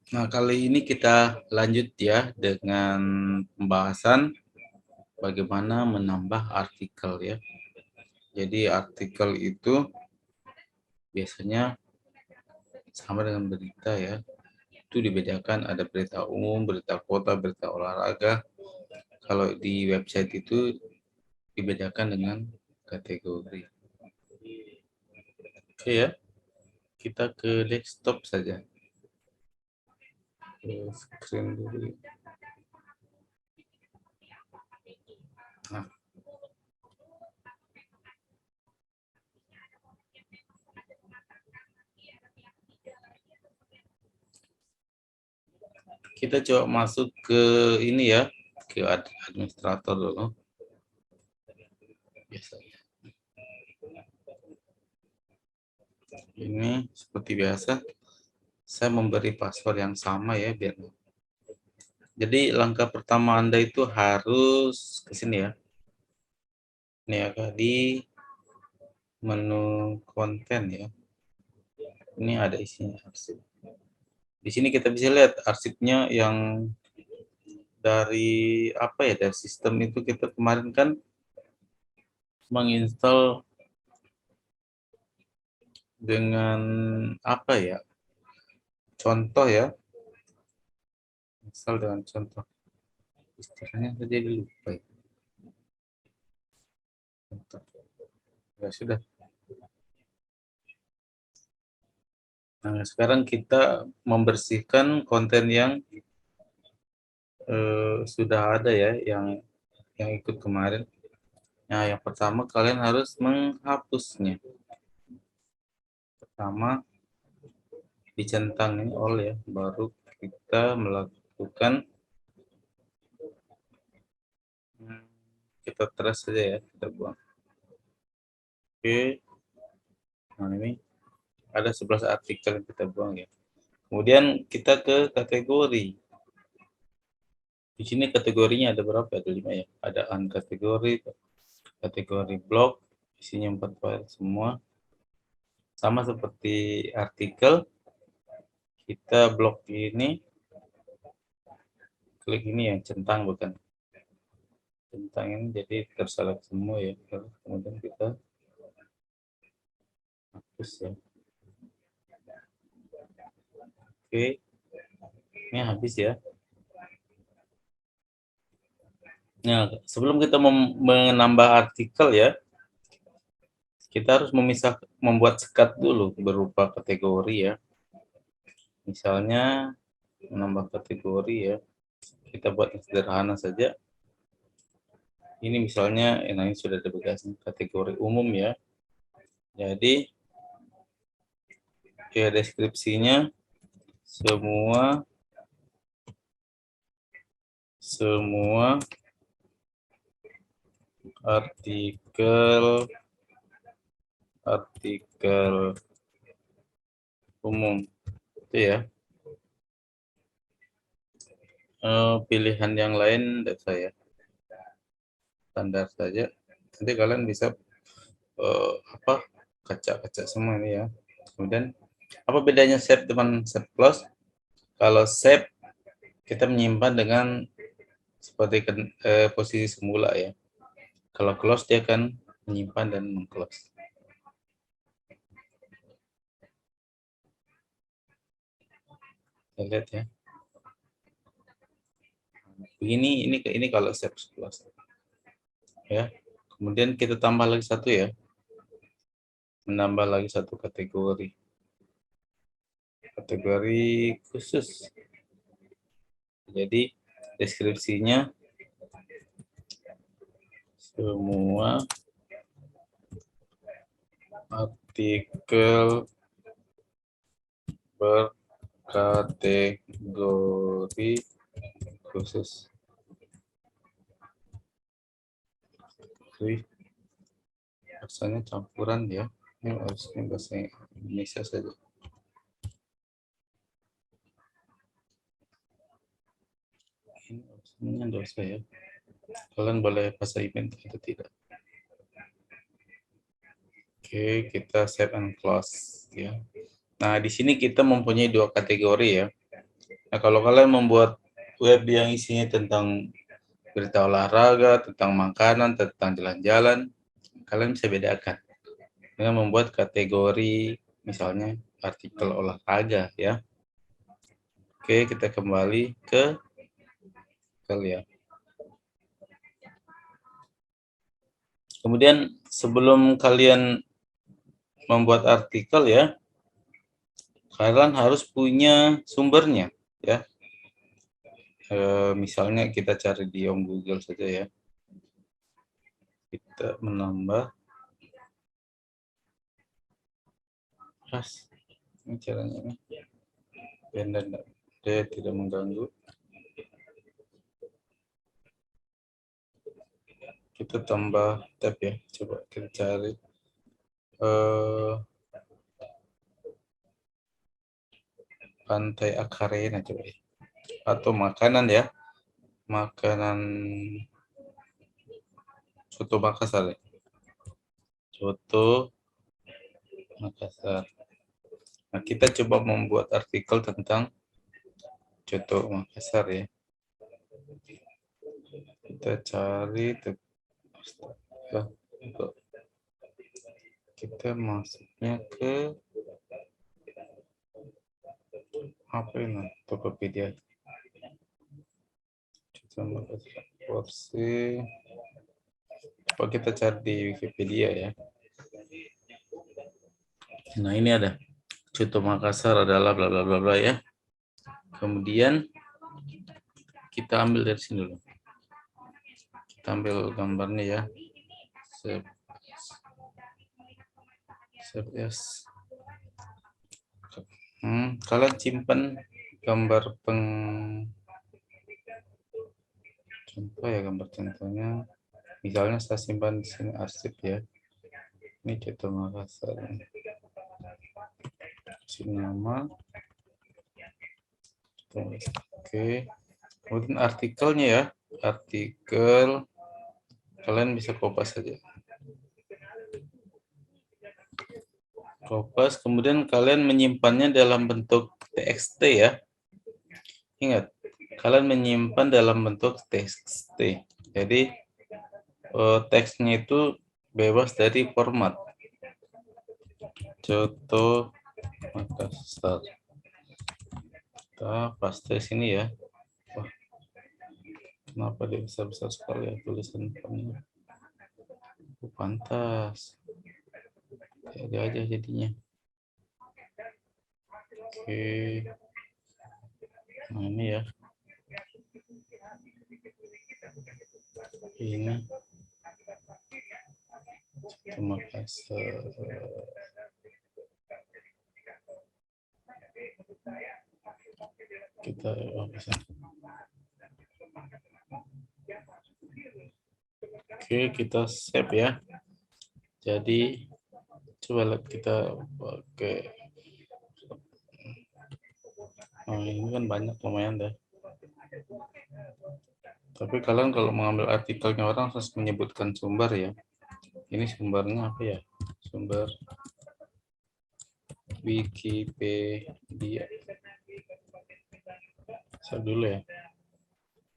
Nah, kali ini kita lanjut ya dengan pembahasan bagaimana menambah artikel ya. Jadi artikel itu biasanya sama dengan berita ya. Itu dibedakan ada berita umum, berita kota, berita olahraga. Kalau di website itu dibedakan dengan kategori. Oke ya, kita ke desktop saja. Ke screen dulu. Nah, kita coba masuk ke ini ya, ke administrator dulu. Biasanya. Ini seperti biasa, saya memberi password yang sama ya biar. Jadi langkah pertama Anda itu harus ke sini ya. Ini ya di menu konten ya. Ini ada isinya arsip. Di sini kita bisa lihat arsipnya yang dari apa ya, dari sistem itu kita kemarin kan menginstal dengan apa ya, contoh ya, install dengan contoh, istilahnya saja lupa ya. Ya sudah. Nah, sekarang kita membersihkan konten yang sudah ada ya, yang ikut kemarin. Nah, yang pertama kalian harus menghapusnya. Pertama dicentang ini all ya, baru kita melakukan kita trace saja ya, kita buang. Oke. Nah, ini ada 11 artikel yang kita buang ya. Kemudian kita ke kategori. Di sini kategorinya ada berapa? Ada 5 ya. Ada unkategori, kategori blog, isinya 4 file semua. Sama seperti artikel, kita blok ini, klik ini yang centang bukan. Centang ini jadi terselect semua ya. Kemudian kita hapus ya. Oke, ini habis ya. Nah, sebelum kita menambah artikel ya, kita harus membuat sekat dulu berupa kategori ya. Misalnya menambah kategori ya, kita buat yang sederhana saja. Ini misalnya, ini sudah ada bekas kategori umum ya. Jadi ya deskripsinya semua artikel umum itu ya. Pilihan yang lain tidak saya standar saja. Nanti kalian bisa kaca-kaca semua ini ya. Kemudian apa bedanya save dengan save close? Kalau save kita menyimpan dengan seperti posisi semula ya. Kalau close dia akan menyimpan dan meng-close. Kita lihat ya. Begini ini kalau save close. Ya. Kemudian kita tambah lagi satu ya. Menambah lagi satu kategori. Kategori khusus. Jadi deskripsinya semua artikel berkategori khusus. Bahasanya campuran ya. Ini harusnya bahasa Indonesia saja. Ini harusnya dosa ya. Kalian boleh pasang event atau tidak. Oke, kita save and close ya. Nah, di sini kita mempunyai dua kategori ya. Nah, kalau kalian membuat web yang isinya tentang berita olahraga, tentang makanan, tentang jalan-jalan, kalian bisa bedakan dengan membuat kategori misalnya artikel olahraga ya. Oke, kita kembali ke kalian. Kemudian sebelum kalian membuat artikel ya, kalian harus punya sumbernya ya. Misalnya kita cari di Google saja ya. Kita menambah ini caranya ini. Dan dia tidak mengganggu. Kita tambah tab ya. Coba kita cari Pantai Akarena coba ya. Atau makanan ya. Makanan soto Makassar ya. Soto Makassar. Nah, kita coba membuat artikel tentang soto Makassar ya. Kita cari kita masuknya ke apa ini? Tokopedia. Coba porsi. Coba kita cari di Wikipedia ya. Nah, ini ada Soto Makassar adalah bla bla bla bla ya. Kemudian kita ambil dari sini dulu. Kita ambil gambarnya ya. Save as. Kalian simpan gambar contoh ya, gambar contohnya. Misalnya saya simpan di sini arsip ya. Ini Soto Makassar. Sini nama. Oke. Kemudian artikelnya ya. Artikel kalian bisa kopas saja. Kopas, kemudian kalian menyimpannya dalam bentuk TXT ya. Ingat, kalian menyimpan dalam bentuk TXT. Jadi teksnya itu bebas dari format. Soto Makassar. Kita paste sini ya. Wah, kenapa dia besar-besar sekali ya tulisan depannya? Pantas. Ada aja jadinya. Oke. Nah, ini ya. Ini. Terima kasih. Kita bisa. Oke, kita save ya. Jadi coba lihat kita pakai. Nah, ini kan banyak lumayan deh. Tapi kalian kalau mengambil artikelnya orang harus menyebutkan sumber ya. Ini sumbernya apa ya? Sumber Wikipedia. Saya dulu ya.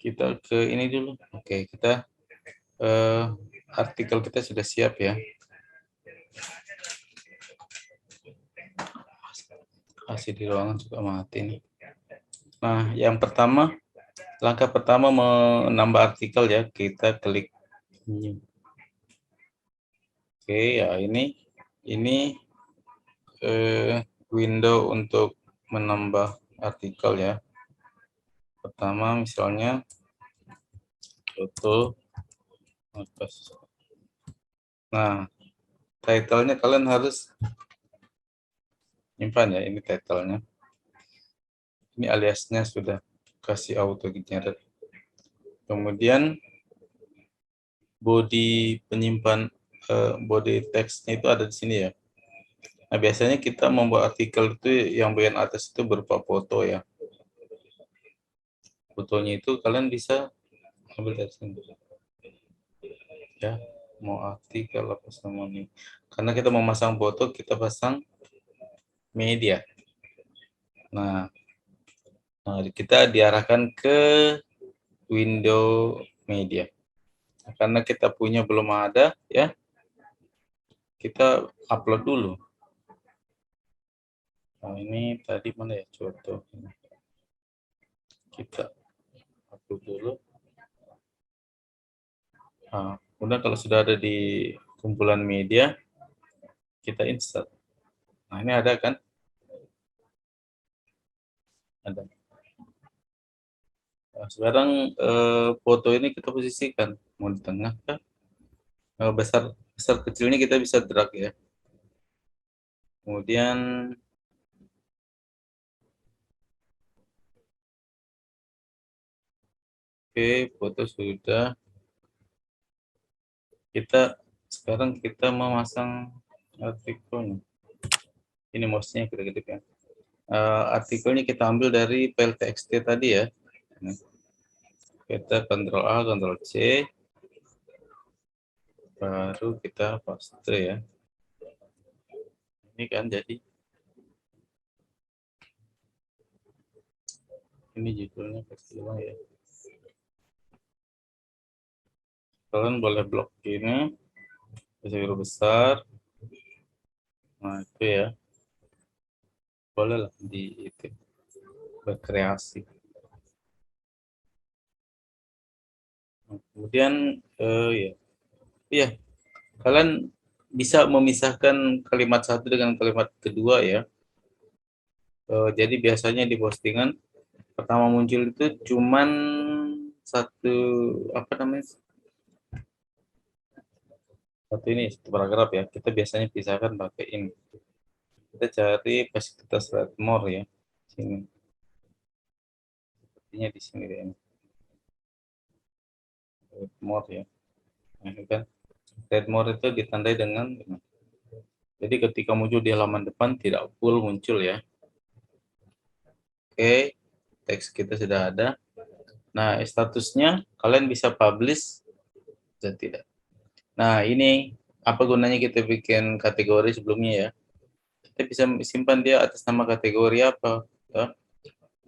Kita ke ini dulu. Oke, kita artikel kita sudah siap ya. Kasih di ruangan juga mati nih. Nah, yang pertama, langkah pertama menambah artikel ya, kita klik new. Oke, ya ini window untuk menambah artikel ya. Pertama misalnya Soto Makassar. Nah, title-nya kalian harus nyimpan ya, ini title-nya. Ini aliasnya sudah kasih auto generate. Kemudian body penyimpan body text-nya itu ada di sini ya. Nah, biasanya kita membuat artikel itu yang bagian atas itu berupa foto ya. Fotonya itu kalian bisa ambil dari sini. Ya, mau artikel apa semua nih. Karena kita mau masang foto, kita pasang media. Nah, kita diarahkan ke window media. Karena kita punya belum ada, ya, kita upload dulu. Nah, ini tadi mana ya contoh? Kita upload dulu. Nah, kemudian kalau sudah ada di kumpulan media, kita insert. Nah, ini ada kan? Ada. Nah, sekarang foto ini kita posisikan mau di tengah kah? Besar besar kecilnya kita bisa drag ya. Kemudian oke, foto sudah. Sekarang kita memasang artikel. Ini mouse-nya kita ketik ya. Artikelnya kita ambil dari file txt tadi ya. Kita Ctrl A, Ctrl C, baru kita paste ya. Ini kan jadi ini judulnya kecil ya. Kalian boleh blok ini, bisa huruf besar. Nah itu ya, boleh lah di itu berkreasi. Nah, kemudian ya, iya, kalian bisa memisahkan kalimat satu dengan kalimat kedua ya. Jadi biasanya di postingan pertama muncul itu cuman satu apa namanya, satu ini satu paragraf ya. Kita biasanya pisahkan pakai ini. Kita cari pas kita select more ya. Sini. Sepertinya di sini deh. Select more ya. Nah, ini kan select more itu ditandai dengan. Jadi ketika muncul di halaman depan tidak full muncul ya. Oke, teks kita sudah ada. Nah, statusnya kalian bisa publish dan tidak. Nah, ini apa gunanya kita bikin kategori sebelumnya ya. Kita bisa simpan dia atas nama kategori apa. Ya.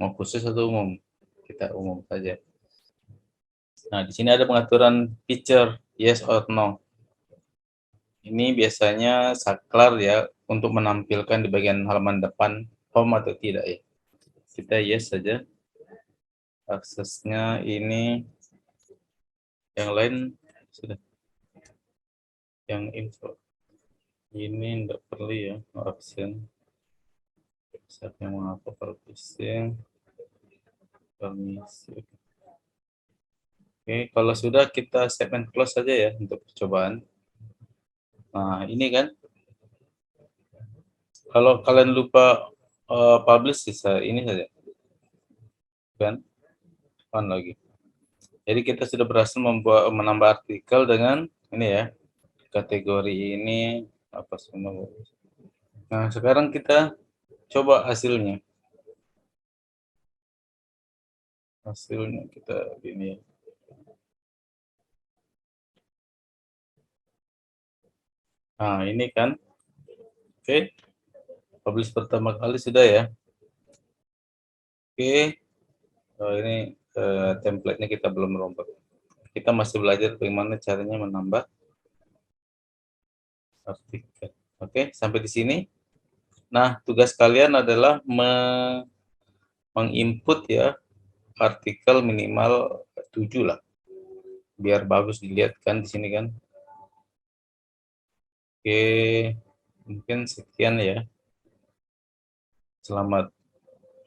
Mau khusus atau umum. Kita umum saja. Nah, di sini ada pengaturan feature yes or no. Ini biasanya saklar ya untuk menampilkan di bagian halaman depan home atau tidak ya. Kita yes saja. Aksesnya ini yang lain sudah. Yang info ini enggak perlu ya, option. Siapa yang mau apa permisi. Oke, kalau sudah kita save and close saja ya untuk percobaan. Nah, ini kan kalau kalian lupa publish bisa ini saja. Kan? On lagi. Jadi kita sudah berhasil menambah artikel dengan ini ya. Kategori ini apa semua. Nah, sekarang kita coba hasilnya. Hasilnya kita ini ya. Nah, ini kan. Oke. Publish pertama kali sudah ya. Oke. Ini template-nya kita belum rombak. Kita masih belajar bagaimana caranya menambah artikel. Oke, sampai di sini. Nah, tugas kalian adalah menginput ya artikel minimal 7 lah. Biar bagus dilihat kan di sini kan. Oke, mungkin sekian ya. Selamat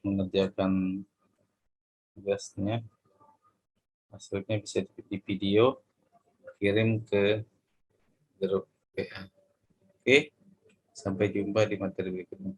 mengerjakan tugasnya. Hasilnya bisa di video, kirim ke grup PA. Oke, sampai jumpa di materi berikutnya.